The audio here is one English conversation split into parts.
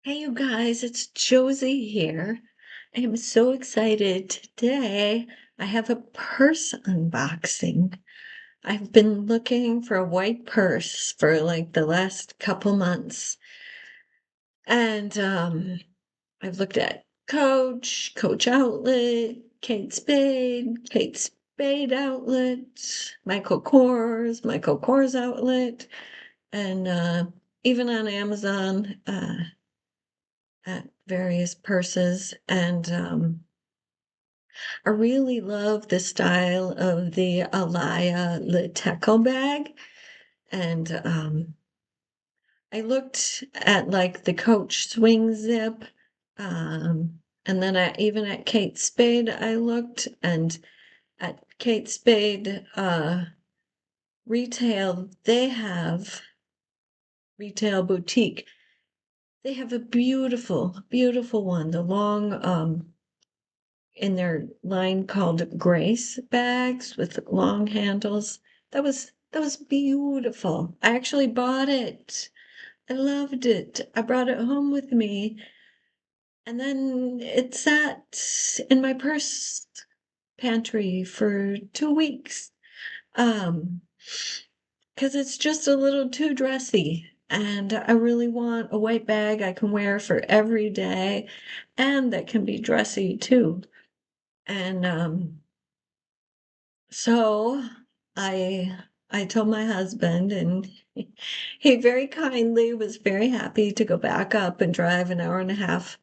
Hey, you guys, it's Josie here. I am so excited today. I have a purse unboxing. I've been looking for a white purse for like the last couple months. And I've looked at Coach Outlet, Kate Spade Outlet, Michael Kors Outlet, and even on Amazon. At various purses, and I really love the style of the Alaya Leteco bag. And I looked at like the Coach swing zip, and then even at Kate Spade I looked, and at Kate Spade retail they have retail boutique. They have a beautiful one, the long in their line called Grace bags with long handles. That was beautiful. I actually bought it. I loved it. I brought it home with me, and then it sat in my purse pantry for 2 weeks. Um, because it's just a little too dressy. And I really want a white bag I can wear for every day and that can be dressy too. And so I told my husband, and he very kindly was very happy to go back up and drive an hour and a half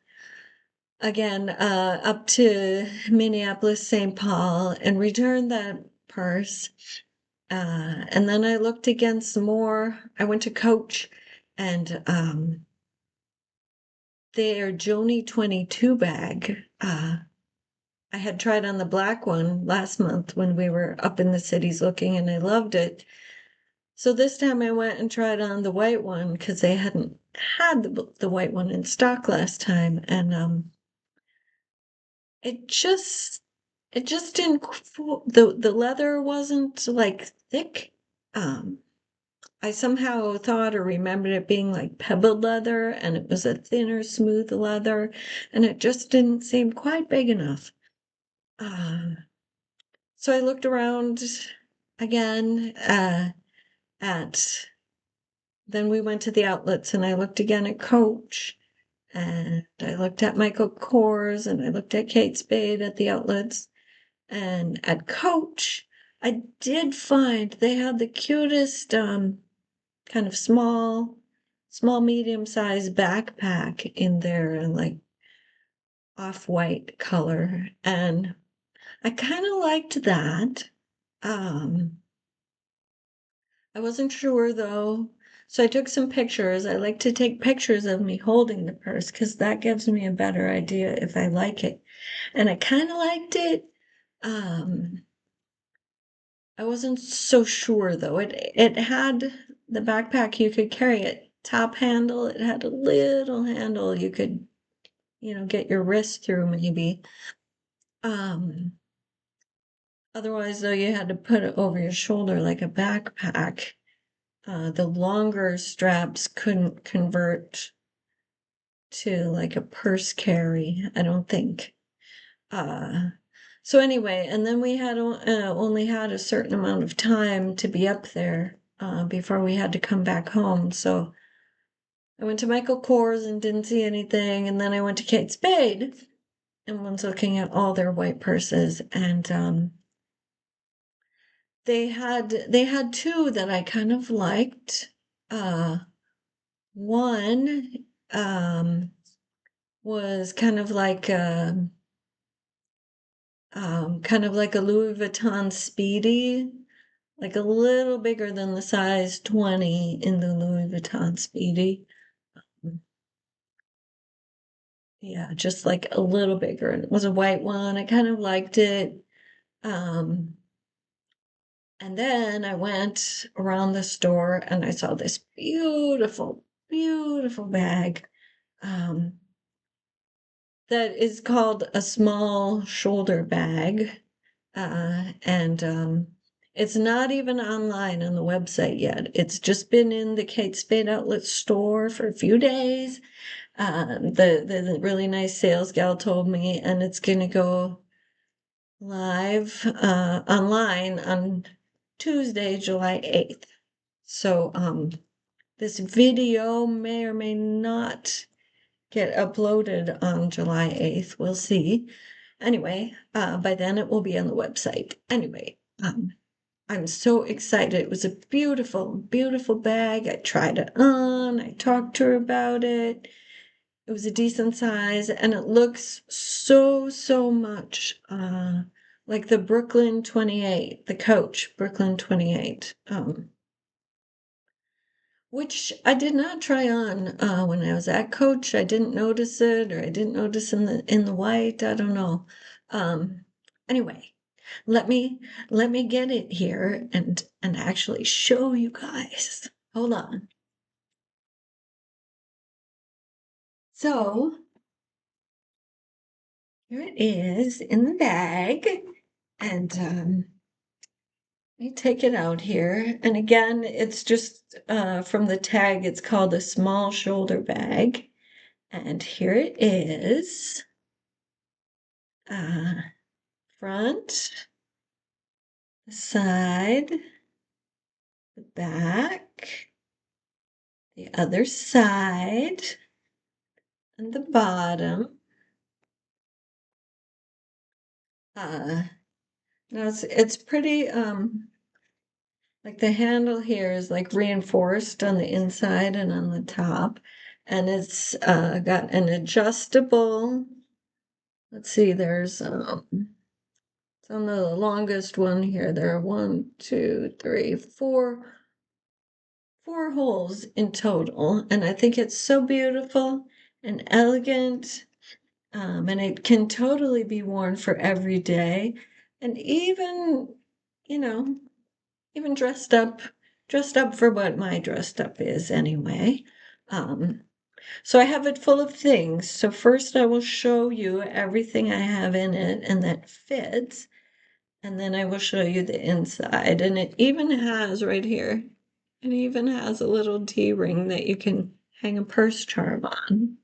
again up to Minneapolis, St. Paul, and return that purse. And then I looked again some more. I went to Coach, and their Joni 22 bag. I had tried on the black one last month when we were up in the cities looking, and I loved it. So this time I went and tried on the white one because they hadn't had the white one in stock last time, and it just it just didn't the leather wasn't like thick. Um, I somehow thought or remembered it being like pebbled leather, and it was a thinner, smooth leather, and it just didn't seem quite big enough. Uh, so I looked around again at then we went to the outlets, and I looked again at Coach, and I looked at Michael Kors, and I looked at Kate Spade at the outlets. And at Coach, I did find they had the cutest kind of medium-sized backpack in their like off-white color. And I kind of liked that. Um, I wasn't sure though. So I took some pictures. I like to take pictures of me holding the purse because that gives me a better idea if I like it. And I kind of liked it. Um, I wasn't so sure though. It had the backpack you could carry it top handle. It had a little handle you could, get your wrist through maybe. Um, Otherwise though you had to put it over your shoulder like a backpack. The longer straps couldn't convert to like a purse carry, I don't think. Uh, so anyway, and then we had only had a certain amount of time to be up there before we had to come back home. So I went to Michael Kors and didn't see anything, and then I went to Kate Spade and was looking at all their white purses, and they had two that I kind of liked. Uh, One was kind of like a Louis Vuitton Speedy, like a little bigger than the size 20 in the Louis Vuitton Speedy. Yeah, just like a little bigger. And it was a white one. I kind of liked it. Um, and then I went around the store and I saw this beautiful bag. Um, that is called a small shoulder bag. And it's not even online on the website yet. It's just been in the Kate Spade Outlet store for a few days. The really nice sales gal told me, and it's gonna go live online on Tuesday, July 8th. So this video may or may not get uploaded on July 8th. We'll see. Anyway, by then it will be on the website. Anyway, I'm so excited. It was a beautiful, beautiful bag. I tried it on. I talked to her about it. It was a decent size, and it looks so much like the Brooklyn 28, the Coach Brooklyn 28, which I did not try on when I was at Coach. I didn't notice it, or I didn't notice in the white. I don't know. Anyway, let me get it here and actually show you guys. Hold on. So here it is in the bag, and let me take it out here. And again, it's just from the tag, it's called a small shoulder bag. And here it is. Front, the side, the back, the other side, and the bottom. Now it's pretty like the handle here is like reinforced on the inside and on the top, and it's got an adjustable. Let's see, there's it's on the longest one here. There are 1, 2, 3, 4 holes in total, and I think it's so beautiful and elegant. And it can totally be worn for every day, and even, you know, even dressed up for what my dressed up is anyway. So I have it full of things. So first I will show you everything I have in it and that fits, and then I will show you the inside. And it even has right here, it even has a little D-ring that you can hang a purse charm on.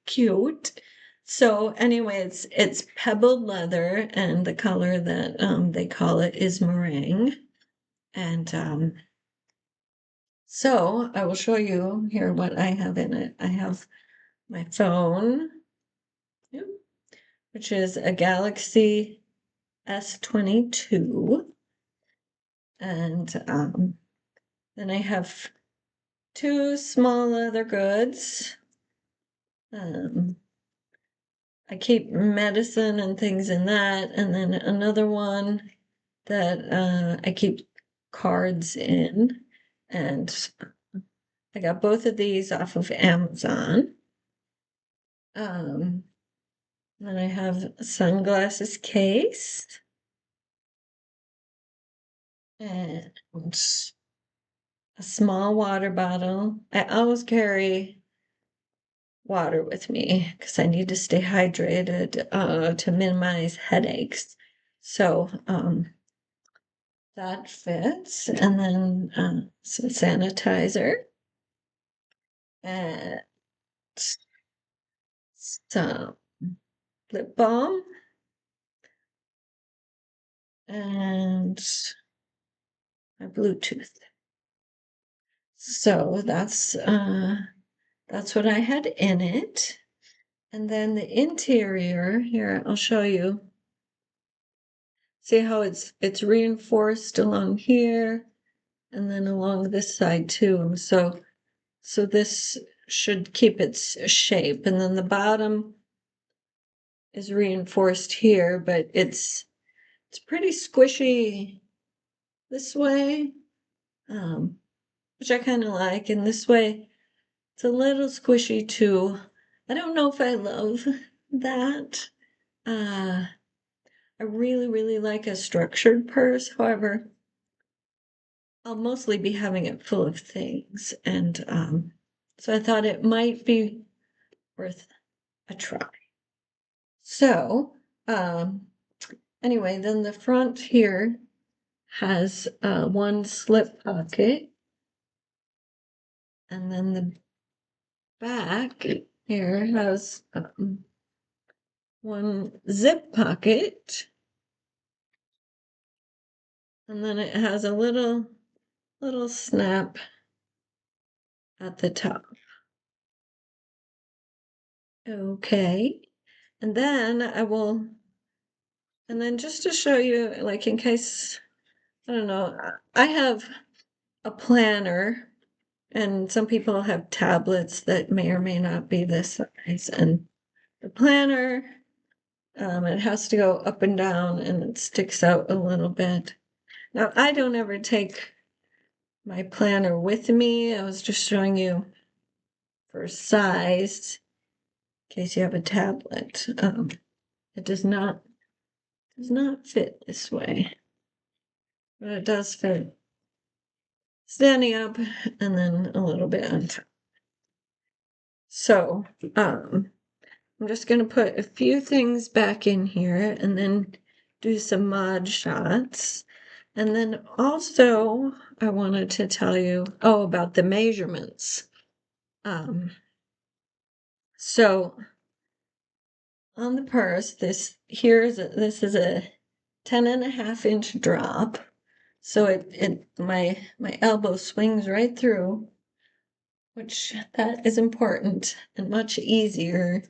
Cute. So anyway, it's pebbled leather, and the color that they call it is meringue. And so I will show you here what I have in it. I have my phone, which is a Galaxy S22. And then I have 2 small leather goods. I keep medicine and things in that, and then another one that I keep cards in, and I got both of these off of Amazon. Then I have a sunglasses case and a small water bottle. I always carry water with me because I need to stay hydrated to minimize headaches. So that fits. And then some sanitizer and some lip balm and my Bluetooth. So that's what I had in it. And then the interior here, I'll show you. See how it's reinforced along here and then along this side too. So this should keep its shape. And then the bottom is reinforced here, but it's pretty squishy this way, which I kind of like. And this way, it's a little squishy too. I don't know if I love that. I really like a structured purse. However, I'll mostly be having it full of things. And so I thought it might be worth a try. So anyway, then the front here has one slip pocket. And then the back here has one zip pocket, and then it has a little snap at the top. Okay, and then and then just to show you, like in case, I don't know, I have a planner, and some people have tablets that may or may not be this size, and the planner, it has to go up and down, and it sticks out a little bit. Now, I don't ever take my planner with me. I was just showing you for size, in case you have a tablet. It does not fit this way, but it does fit standing up and then a little bit on top. So, I'm just going to put a few things back in here and then do some mod shots. And then also, I wanted to tell you, about the measurements. So on the purse, this is a 10.5-inch drop. So my elbow swings right through, which that is important and much easier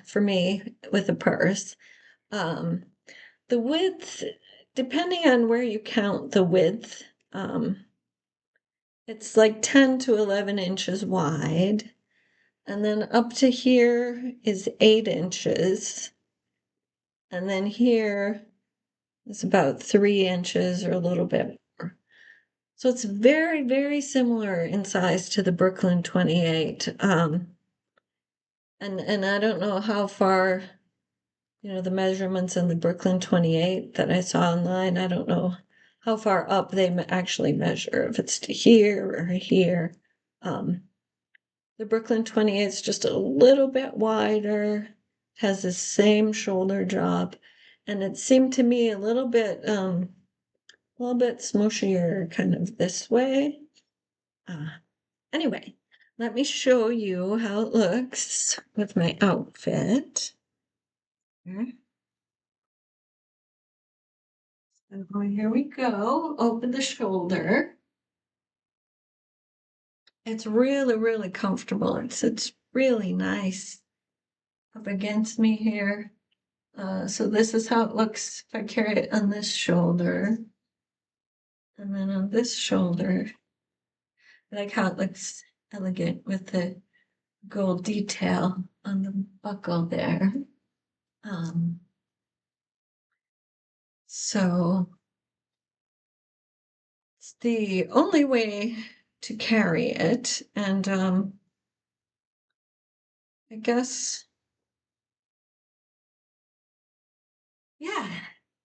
for me with a purse. The width, depending on where you count the width, it's like 10 to 11 inches wide. And then up to here is 8 inches. And then here is about 3 inches or a little bit more. So it's very, very similar in size to the Brooklyn 28. And I don't know how far, the measurements in the Brooklyn 28 that I saw online, I don't know how far up they actually measure, if it's to here or here. The Brooklyn 28 is just a little bit wider, has the same shoulder drop, and it seemed to me a little bit smooshier kind of this way. Anyway, let me show you how it looks with my outfit. So here we go. Open the shoulder. It's really, really comfortable. It's really nice up against me here. So this is how it looks if I carry it on this shoulder. And then on this shoulder, I like how it looks elegant with the gold detail on the buckle there. So it's the only way to carry it. And I guess, yeah,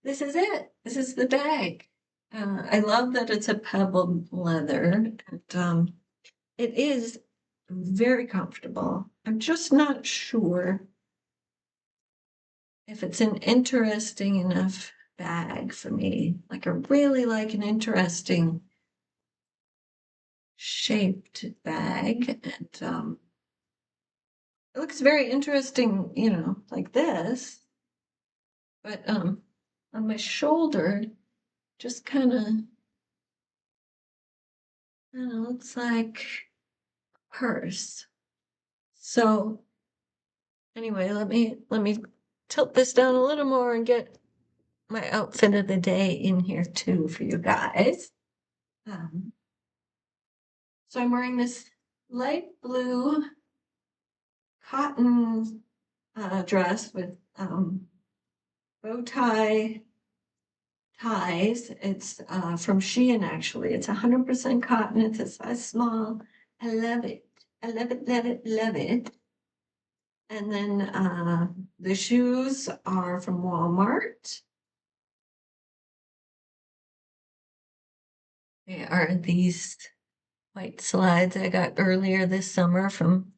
this is it. This is the bag. I love that it's a pebbled leather, and it is very comfortable. I'm just not sure if it's an interesting enough bag for me. Like, I really like an interesting shaped bag, and it looks very interesting, like this. But on my shoulder, just kind of, I don't know, it's like a purse. So anyway, let me tilt this down a little more and get my outfit of the day in here too for you guys. So I'm wearing this light blue cotton dress with bow tie ties. It's from Shein, actually. It's 100% cotton. It's a size small. I love it. I love it, love it, love it. And then the shoes are from Walmart. They are these white slides I got earlier this summer from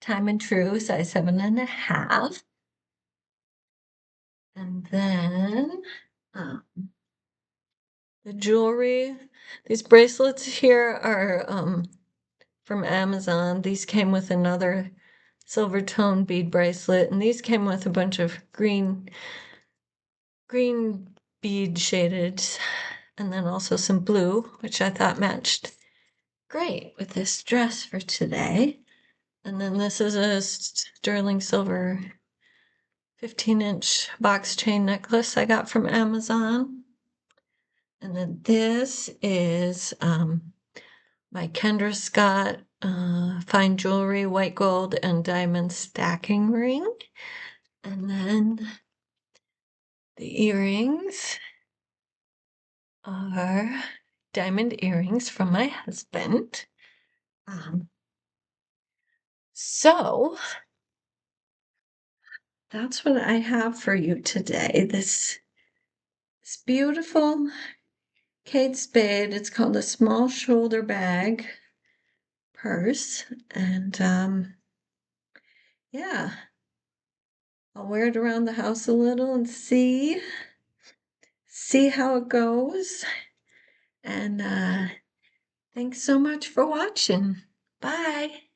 Time and True, size 7.5. And then the jewelry, these bracelets here are from Amazon. These came with another silver tone bead bracelet, and these came with a bunch of green bead shaded, and then also some blue, which I thought matched great with this dress for today. And then this is a sterling silver 15-inch box chain necklace I got from Amazon. And then this is my Kendra Scott fine jewelry, white gold and diamond stacking ring. And then the earrings are diamond earrings from my husband. So that's what I have for you today. This beautiful Kate Spade. It's called a small shoulder bag purse. And yeah, I'll wear it around the house a little and see how it goes. And thanks so much for watching. Bye.